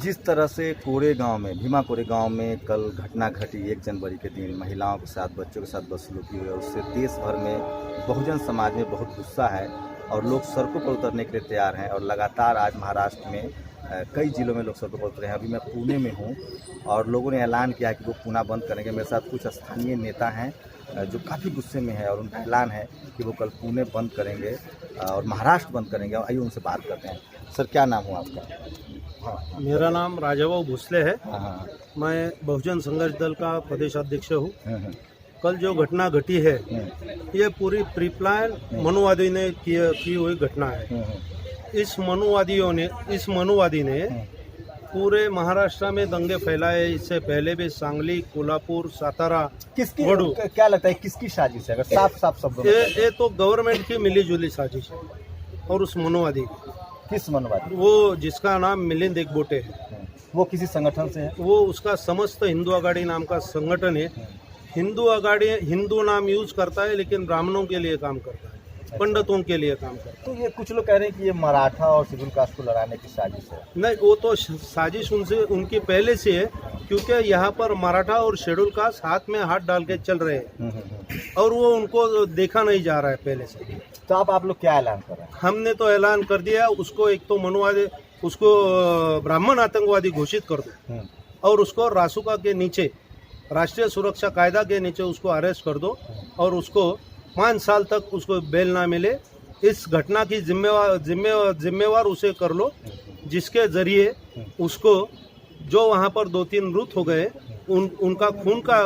जिस तरह से कोरेगांव में भीमा कोरेगांव में कल घटना घटी 1 जनवरी के दिन महिलाओं के साथ बच्चों के साथ बदसलूकी हुई, उससे देश भर में बहुजन समाज में बहुत गुस्सा है और लोग सड़कों पर उतरने के लिए तैयार हैं। और लगातार आज महाराष्ट्र में कई जिलों में लोग सड़कों पर उतरे हैं। अभी मैं पुणे में हूँ और लोगों ने ऐलान किया है कि वो पुणे बंद करेंगे। मेरे साथ कुछ स्थानीय नेता हैं जो काफ़ी गुस्से में है और उनका ऐलान है कि वो कल पुणे बंद करेंगे और महाराष्ट्र बंद करेंगे। आइए उनसे बात करते हैं। सर, क्या नाम हुआ आपका? हाँ, मेरा नाम राजाभाऊ भोसले है। हाँ, मैं बहुजन संघर्ष दल का प्रदेशाध्यक्ष हूँ। कल जो घटना घटी है ये पूरी प्री प्लान मनुवादी ने की हुई घटना है। इस मनुवादी ने पूरे महाराष्ट्र में दंगे फैलाए। इससे पहले भी सांगली, कोल्हापुर, सातारा, किसकी वडू। क्या लगता है किसकी साजिश है? अगर साफ शब्दों में ये तो गवर्नमेंट की मिलीजुली साजिश है। और उस मनुवादी किस मनवादी? वो जिसका नाम मिलिंद एकबोटे है, वो किसी संगठन से है? वो उसका समस्त हिंदू आघाड़ी नाम का संगठन है। हिंदू आघाड़ी हिंदू नाम यूज करता है लेकिन ब्राह्मणों के लिए काम करता है, पंडितों के लिए काम करता है। तो ये कुछ लोग कह रहे हैं कि ये मराठा और शेड्यूल कास्ट को लड़ाने की साजिश है। नहीं, वो तो साजिश उनकी पहले से है, क्योंकि यहाँ पर मराठा और शेड्यूल कास्ट हाथ में हाथ डाल के चल रहे हैं और वो उनको देखा नहीं जा रहा है पहले से। तो आप लोग क्या ऐलान कर रहे हैं? हमने तो ऐलान कर दिया उसको, एक तो मनुवादी उसको ब्राह्मण आतंकवादी घोषित कर दो और उसको रासुका के नीचे, राष्ट्रीय सुरक्षा कायदा के नीचे उसको अरेस्ट कर दो और उसको 5 साल तक उसको बेल ना मिले। इस घटना की जिम्मेवार उसे कर लो, जिसके जरिए उसको जो वहाँ पर 2-3 मृत हो गए उनका खून का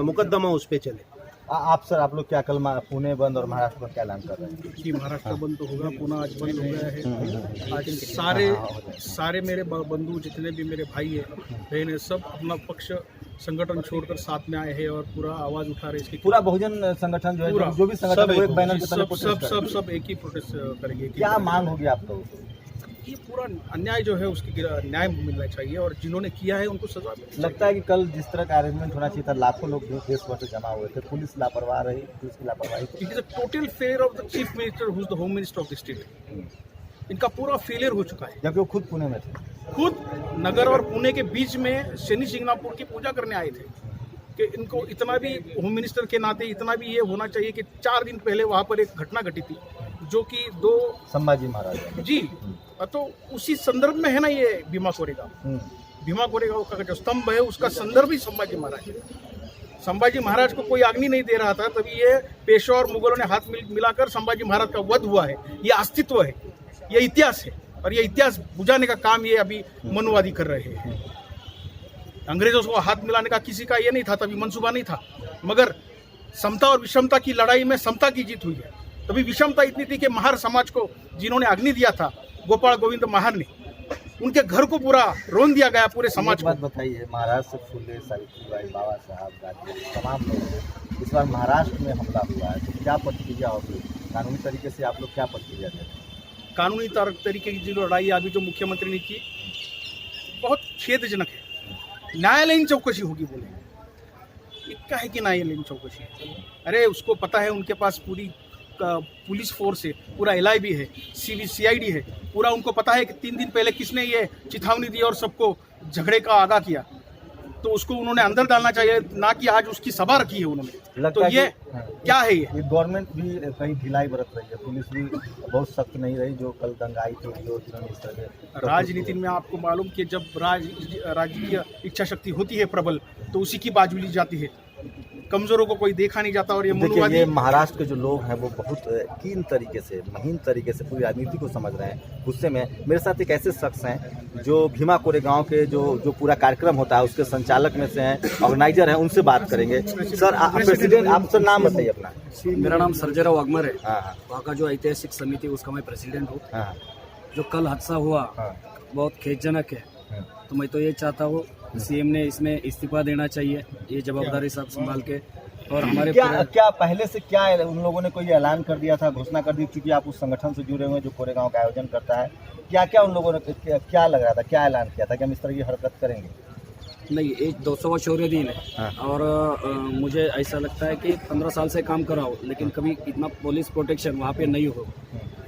मुकदमा उस पर चले। आप लोग क्या कल पुणे बंद और महाराष्ट्र बंद क्या ऐलान कर रहे हैं? कि महाराष्ट्र बंद तो होगा, पुणे आज बंद हो गया है। आज सारे मेरे बंधु जितने भी मेरे भाई है बहन है, सब अपना पक्ष संगठन छोड़कर साथ में आए हैं और पूरा आवाज उठा रहे हैं इसकी। पूरा बहुजन संगठन जो है, जो भी संगठन है, वो एक बैनर के तले प्रोटेस्ट कर रहे हैं। सब एक ही प्रोटेस्ट करेंगे। क्या मांग होगी आप लोगों को? ये पूरा अन्याय जो है उसकी न्याय मिलना चाहिए और जिन्होंने किया है उनको सजा मिलनी चाहिए। लगता है कि कल जिस तरह का अरेंजमेंट होना चाहिए था, लाखों लोग देश भर से जमा हुए थे, पुलिस लापरवाह रही, पुलिस की लापरवाही। It is a total failure of the chief minister who is the home minister of the state. इनका पूरा फेलियर हो चुका है। जबकि वो खुद पुणे में थे, खुद नगर और पुणे के बीच में शनि शिंगणापुर की पूजा करने आए थे कि इनको इतना भी होम मिनिस्टर के नाते इतना भी ये होना चाहिए कि 4 दिन पहले वहाँ पर एक घटना घटी थी जो कि 2 संभाजी महाराज जी, तो उसी संदर्भ में है ना ये भीमा कोरेगांव का जो स्तंभ है उसका संदर्भ ही संभाजी महाराज है। संभाजी महाराज को कोई आग्नि नहीं दे रहा था, तभी ये पेशवा और मुगलों ने हाथ मिलाकर संभाजी महाराज का वध हुआ है। ये अस्तित्व है, ये इतिहास है और ये इतिहास बुझाने का काम ये अभी मनुवादी कर रहे हैं। अंग्रेजों को हाथ मिलाने का किसी का ये नहीं था, तभी मंसूबा नहीं था, मगर समता और विषमता की लड़ाई में समता की जीत हुई है। तभी विषमता इतनी थी कि महार समाज को जिन्होंने अग्नि दिया था, गोपाल गोविंद महार ने, उनके घर को पूरा रोन दिया गया पूरे समाज को। बात बताइए, महाराष्ट्र से फुले, सावित्रीबाई, बाबा साहब, गांधी, तमाम लोग, इस बार महाराष्ट्र में हमला हुआ है, तो क्या प्रतिक्रिया होगी? कानूनी तरीके से आप लोग क्या प्रतिक्रिया देते हैं? कानूनी तरीके की जो लड़ाई अभी जो मुख्यमंत्री ने की बहुत खेदजनक है। न्यायालयीन चौकसी होगी बोले, ये क्या है कि न्यायालयीन चौकसी? अरे उसको पता है उनके पास पूरी पुलिस फोर्स है, पूरा LIB है, CID है, पूरा उनको पता है कि 3 दिन पहले किसने ये चेतावनी दी और सबको झगड़े का आगाह किया, तो उसको उन्होंने अंदर डालना चाहिए, ना कि आज उसकी सभा रखी है उन्होंने। तो ये क्या है? ये गवर्नमेंट भी कहीं ढिलाई बरत रही है, पुलिस भी बहुत सख्त नहीं रही जो कल दंगाई थी, जो इस तरह राजनीति में आपको मालूम कि जब राजकीय इच्छा शक्ति होती है प्रबल, तो उसी की बात ली जाती है, कमजोरों को कोई देखा नहीं जाता। और ये महाराष्ट्र के जो लोग हैं वो बहुत कीन तरीके से, महीन तरीके से पूरी राजनीति को समझ रहे हैं, गुस्से में। मेरे साथ एक ऐसे शख्स हैं जो भीमा कोरेगांव के जो पूरा कार्यक्रम होता है उसके संचालक में से हैं, ऑर्गेनाइजर हैं, उनसे बात करेंगे। सर, प्रेसिडेंट, आप सर नाम बताइए अपना। मेरा नाम सर्जेराव वाघमर है। वहाँ का जो ऐतिहासिक समिति उसका मैं प्रेसिडेंट हूँ। जो कल हादसा हुआ बहुत खेदजनक है, तो मैं तो ये चाहता हूँ CM ने इसमें इस्तीफा देना चाहिए, ये जवाबदारी सब संभाल के। और हमारे क्या पहले से क्या उन लोगों ने कोई ऐलान कर दिया था, घोषणा कर दी, क्योंकि आप उस संगठन से जुड़े हुए जो कोरेगांव का आयोजन करता है, क्या उन लोगों ने क्या लग रहा था, क्या ऐलान किया था कि हम इस तरह की हरकत करेंगे? नहीं, एक 200वां शौर्य दिन है और मुझे ऐसा लगता है कि 15 साल से काम कर रहा हूँ, लेकिन कभी इतना पुलिस प्रोटेक्शन वहाँ पे नहीं हो।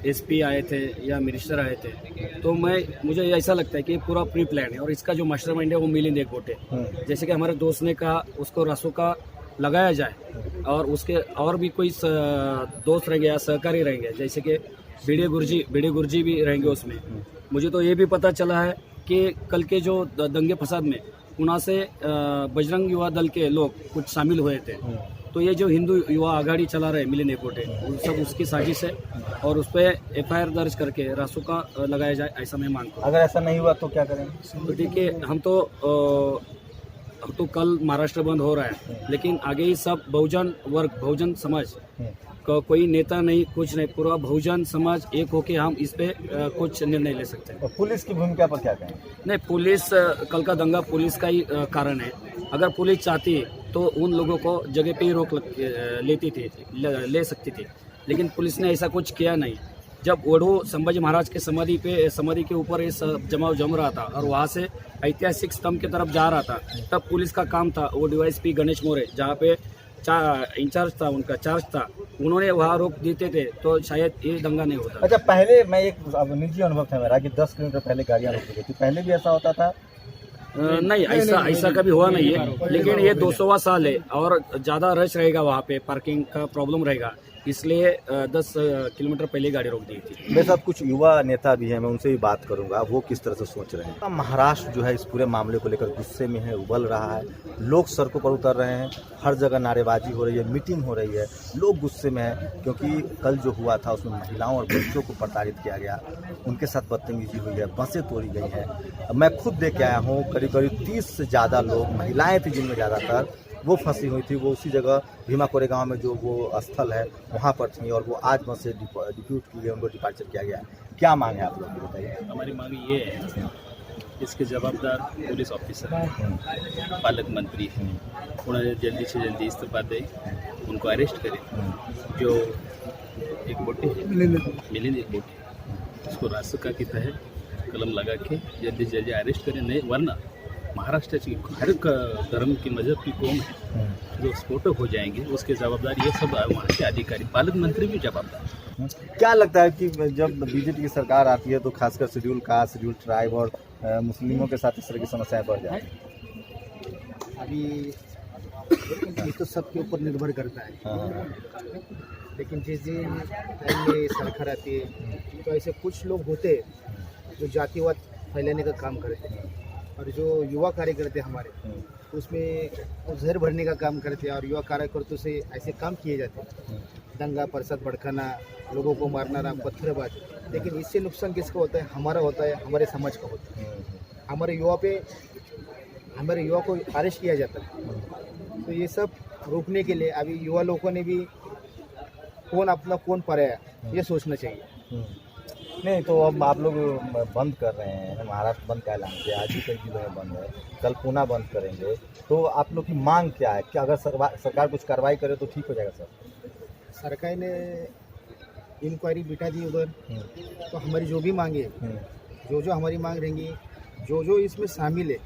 SP आए थे या मिनिस्टर आए थे, तो मुझे ऐसा लगता है कि ये पूरा प्री प्लान है और इसका जो मास्टरमाइंड है वो मिलिंद एकबोटे। जैसे कि हमारे दोस्त ने कहा उसको रासुका लगाया जाए और उसके और भी कोई दोस्त रहेंगे या सहकारी रहेंगे, जैसे कि बीडी गुरजी भी रहेंगे उसमें। मुझे तो ये भी पता चला है कि कल के जो दंगे फसाद में पुणे से बजरंग युवा दल के लोग कुछ शामिल हुए थे। तो ये जो हिंदू युवा आघाड़ी चला रहे मिलिंद एकबोटे, उन सब उसकी साजिश है और उस पर FIR दर्ज करके रासुका लगाया जाए, ऐसा मैं मानता हूँ। अगर ऐसा नहीं हुआ तो क्या करेंगे? तो देखिए हम तो कल महाराष्ट्र बंद हो रहा है, लेकिन आगे ही सब बहुजन वर्ग बहुजन समाज का कोई नेता नहीं, कुछ नहीं, पूरा बहुजन समाज एक होके हम इस पे कुछ निर्णय ले सकते हैं। और पुलिस की भूमिका पर क्या कहें? नहीं, पुलिस कल का दंगा पुलिस का ही कारण है। अगर पुलिस चाहती तो उन लोगों को जगह पे ही रोक ले सकती थी, लेकिन पुलिस ने ऐसा कुछ किया नहीं। जब ओढ़ू संभाजी महाराज के समाधि के ऊपर ये जमाव जम रहा था और वहाँ से ऐतिहासिक स्तंभ की तरफ जा रहा था, तब पुलिस का काम था, वो DYSP गणेश मोरे जहाँ पे इंचार्ज था, उनका चार्ज था, उन्होंने वहाँ रोक देते थे तो शायद ये दंगा नहीं होता। अच्छा, पहले मैं एक निजी अनुभव था मेरा कि 10 किलोमीटर पहले गाड़ियाँ रोक दी थी, पहले भी ऐसा होता था? नहीं, ऐसा कभी हुआ नहीं है, लेकिन ये 200वां साल है और ज़्यादा रश रहेगा वहाँ पे, पार्किंग का प्रॉब्लम रहेगा, इसलिए 10 किलोमीटर पहले गाड़ी रोक दी थी। मेरे साथ कुछ युवा नेता भी हैं, मैं उनसे भी बात करूंगा वो किस तरह से सोच रहे हैं। महाराष्ट्र जो है इस पूरे मामले को लेकर गुस्से में है, उबल रहा है, लोग सड़कों पर उतर रहे हैं, हर जगह नारेबाजी हो रही है, मीटिंग हो रही है, लोग गुस्से में हैं क्योंकि कल जो हुआ था उसमें महिलाओं और बच्चों को प्रताड़ित किया गया, उनके साथ बदतमीजी हुई है, बसें तोड़ी गई हैं। मैं खुद देख के आया हूँ, करीब 30 से ज़्यादा लोग, महिलाएँ थी जिनमें ज़्यादातर, वो फंसी हुई थी, वो उसी जगह भीमा कोरे गांव में जो वो स्थल है वहाँ पर थी और वो आज वहाँ से डिप्यूट की गई, उनको डिपार्चर किया गया। क्या मांग है आप लोग की, बताइए? हमारी मांग ये है, इसके जवाबदार पुलिस ऑफिसर पालक मंत्री उन्होंने जल्दी से जल्दी इस्तीफा दे, उनको अरेस्ट करें। जो एकबोटे मिलिंद एकबोटे, उसको रासुका की तहत कलम लगा के जल्दी से जल्दी अरेस्ट करें, नहीं वरना महाराष्ट्र की हर धर्म की मजहब की कौम है जो स्फोटक हो जाएंगे, उसके जवाबदार ये सब वहाँ के अधिकारी, पालक मंत्री भी जवाबदार। क्या लगता है कि जब बीजेपी की सरकार आती है तो खासकर शेड्यूल कास्ट, शेड्यूल ट्राइब और मुस्लिमों के साथ इस तरह की समस्याएं बढ़ जाती हैं? अभी ये तो सबके ऊपर निर्भर करता है, लेकिन जिस दिन टाइम में सरकार आती है तो ऐसे कुछ लोग होते जो जातिवाद फैलाने का काम करते हैं और जो युवा कार्यकर्ते हमारे उसमें जहर भरने का काम करते हैं और युवा कार्यकर्ताओं से ऐसे काम किए जाते हैं, दंगा फसाद भड़काना, लोगों को मारना, पत्थरबाजी। लेकिन इससे नुकसान किसका होता है? हमारा होता है, हमारे समाज का होता है। हमारे युवा को अरेस्ट किया जाता है। तो ये सब रोकने के लिए अभी युवा लोगों ने भी कौन अपना कौन पराया ये सोचना चाहिए। नहीं तो अब आप लोग बंद कर रहे हैं, महाराष्ट्र बंद का ऐलान किया, आज ही कई जिलों में बंद है, कल पुणे बंद करेंगे, तो आप लोग की मांग क्या है? क्या अगर सरकार कुछ कार्रवाई करे तो ठीक हो जाएगा? सर, सरकार ने इंक्वायरी बिठा दी उधर, तो हमारी जो भी मांगे, जो हमारी मांग रहेंगी, जो इसमें शामिल है,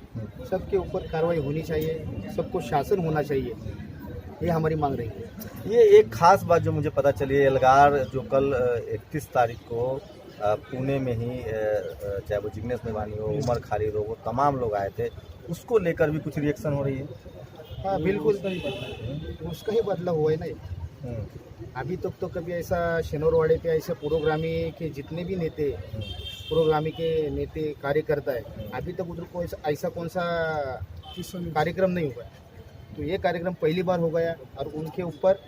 सबके ऊपर कार्रवाई होनी चाहिए, सबको शासन होना चाहिए, ये हमारी मांग रही है। ये एक खास बात जो मुझे पता चली है, एल्गार जो कल 31 तारीख को पुणे में ही, चाहे वो जिग्नेश मेवानी हो, उमर खालिद हो, वो तमाम लोग आए थे, उसको लेकर भी कुछ रिएक्शन हो रही है? हाँ बिल्कुल, उसका ही बदला हुआ है ना ये। अभी तक तो कभी ऐसा शनिवारवाड़े पे ऐसे पुरोगामी के जितने भी नेते, पुरोगामी के नेते कार्यकर्ता है, अभी तक उधर कोई ऐसा कौन सा कार्यक्रम नहीं हुआ। तो ये कार्यक्रम पहली बार हो गया और उनके ऊपर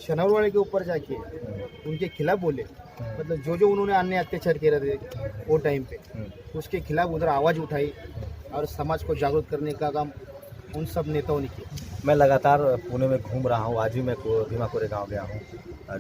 शनिवारवाड़े के ऊपर जाके उनके खिलाफ बोले, मतलब जो उन्होंने अन्य अत्याचार किए थे वो टाइम पे, उसके खिलाफ उधर आवाज़ उठाई और समाज को जागरूक करने का काम उन सब नेताओं ने किया। मैं लगातार पुणे में घूम रहा हूँ, आज भी मैं भीमा कोरे गाँव गया हूँ,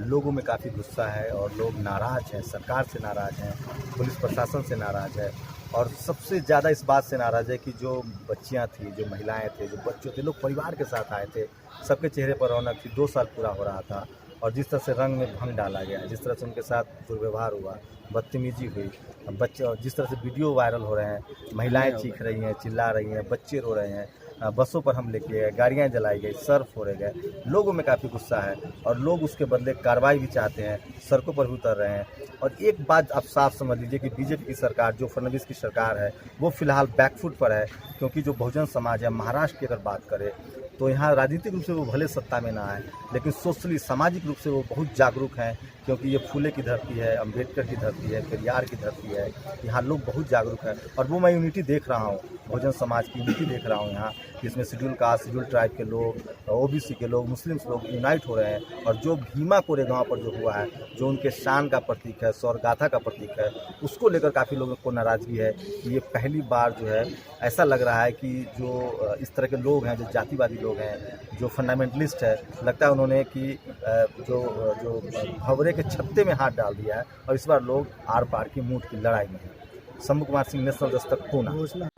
लोगों में काफ़ी गुस्सा है और लोग नाराज़ हैं, सरकार से नाराज़ हैं, पुलिस प्रशासन से नाराज़ है और सबसे ज़्यादा इस बात से नाराज़ है कि जो बच्चियाँ थी, जो महिलाएं थे, जो बच्चों थे, लोग परिवार के साथ आए थे, सबके चेहरे पर रौनक थी, 2 साल पूरा हो रहा था और जिस तरह से रंग में भंग डाला गया, जिस तरह से उनके साथ दुर्व्यवहार हुआ, बदतमीजी हुई, बच्चे जिस तरह से वीडियो वायरल हो रहे हैं, महिलाएं चीख रही हैं, चिल्ला रही हैं, बच्चे रो रहे हैं, बसों पर हमले किए गए, गाड़ियाँ जलाई गई, सर फोड़े गए। लोगों में काफ़ी गुस्सा है और लोग उसके बदले कार्रवाई भी चाहते हैं, सड़कों पर भी उतर रहे हैं। और एक बात आप साफ समझ लीजिए कि बीजेपी की सरकार, जो फडणवीस की सरकार है, वो फिलहाल बैकफुट पर है, क्योंकि जो बहुजन समाज है, महाराष्ट्र की अगर बात करें तो यहाँ राजनीतिक रूप से वो भले सत्ता में ना आए, लेकिन सोशली सामाजिक रूप से वो बहुत जागरूक हैं, क्योंकि ये फूले की धरती है, अम्बेडकर की धरती है, पेरियार की धरती है। यहाँ लोग बहुत जागरूक हैं और वो मैं यूनिटी देख रहा हूँ, बहुजन समाज की यूनिटी देख रहा हूँ यहाँ, जिसमें शेड्यूल कास्ट, शेड्यूल ट्राइब के लोग, ओबीसी के लोग, मुस्लिम्स लोग यूनाइट हो रहे हैं। और जो भीमा कोरेगांव पर जो हुआ है, जो उनके शान का प्रतीक है, शौर्यगाथा का प्रतीक है, उसको लेकर काफ़ी लोगों को नाराज़गी है कि ये पहली बार जो है ऐसा लग रहा है कि जो इस तरह के लोग हैं, जो जातिवादी लोग हैं, जो फंडामेंटलिस्ट है, लगता है उन्होंने कि जो भंवरे के छत्ते में हाथ डाल दिया है और इस बार लोग आर पार की मूठ की लड़ाई में हैं। शंभू कुमार सिंह, नेशनल दस्तक, पूना।